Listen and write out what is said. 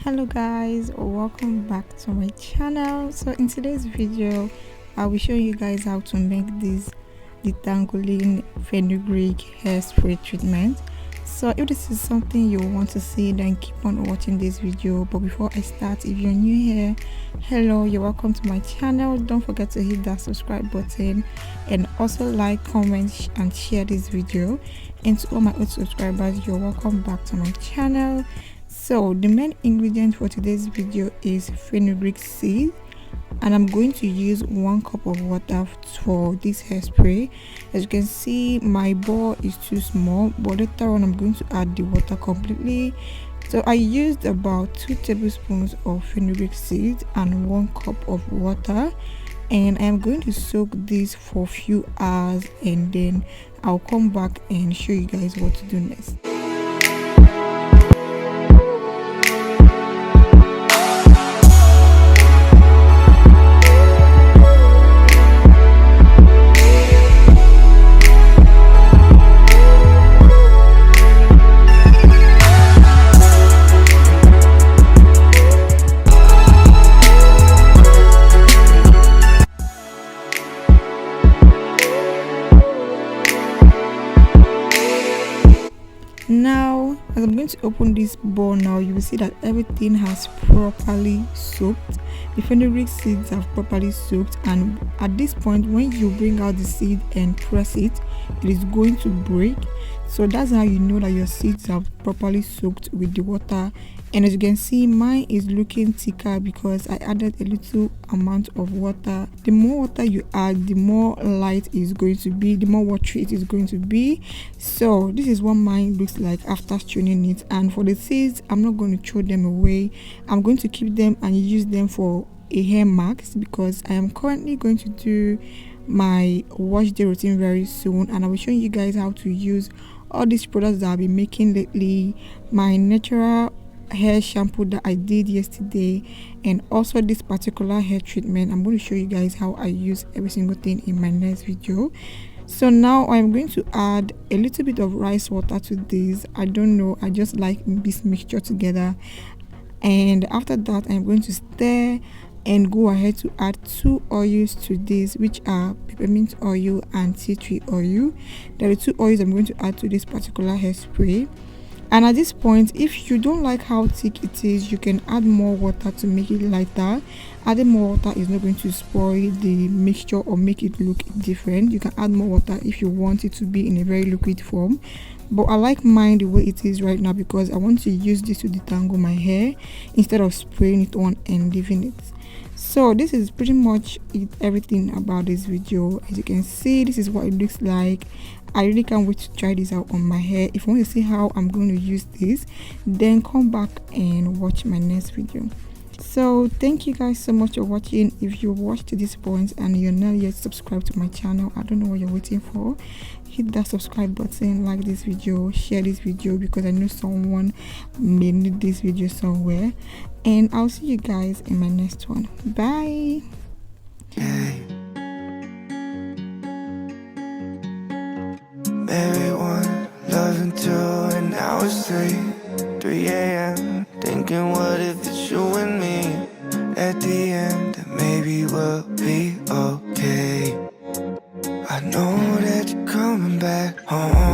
Hello guys, welcome back to my channel. So in today's video I will show you guys how to make this detangling fenugreek hairspray treatment. So if this is something you want to see, then keep on watching this video. But before I start, if you're new here, hello, you're welcome to my channel. Don't forget to hit that subscribe button and also like, comment and share this video. And to all my old subscribers, you're welcome back to my channel. So the main ingredient for today's video is fenugreek seed, and I'm going to use 1 cup of water for this hairspray. As you can see, my bowl is too small, but later on I'm going to add the water completely. So I used about 2 tablespoons of fenugreek seed and 1 cup of water, and I am going to soak this for a few hours, and then I'll come back and show you guys what to do next. Now, as I'm going to open this bowl now, you will see that everything has properly soaked. The fenugreek seeds have properly soaked, and at this point, when you bring out the seed and press it, it is going to break. So that's how you know that your seeds have properly soaked with the water. And as you can see, mine is looking thicker because I added a little amount of water. The more water you add, the more light it's going to be, the more watery it is going to be. So this is what mine looks like after straining it. And for the seeds, I'm not going to throw them away. I'm going to keep them and use them for a hair mask, because I am currently going to do my wash day routine very soon, and I will show you guys how to use all these products that I've been making lately. My natural hair shampoo that I did yesterday, and also this particular hair treatment. I'm going to show you guys how I use every single thing in my next video. So now I'm going to add a little bit of rice water to this. I don't know, I just like this mixture together. And after that, I'm going to stir and go ahead to add 2 oils to this, which are peppermint oil and tea tree oil. There are 2 oils I'm going to add to this particular hairspray. And at this point, if you don't like how thick it is, you can add more water to make it lighter. Adding more water is not going to spoil the mixture or make it look different. You can add more water if you want it to be in a very liquid form, but I like mine the way it is right now because I want to use this to detangle my hair instead of spraying it on and leaving it. So this is pretty much everything about this video. As you can see, this is what it looks like. I really can't wait to try this out on my hair. If you want to see how I'm going to use this, then come back and watch my next video. So thank you guys so much for watching. If you watched to this point and you're not yet subscribed to my channel, I don't know what you're waiting for. Hit that subscribe button, like this video, share this video, because I know someone may need this video somewhere. And I'll see you guys in my next one. Bye. Everyone loving 2 and now it's 3 a.m. Thinking what if it's you and me at the end, that maybe we'll be okay. I know that you're coming back home.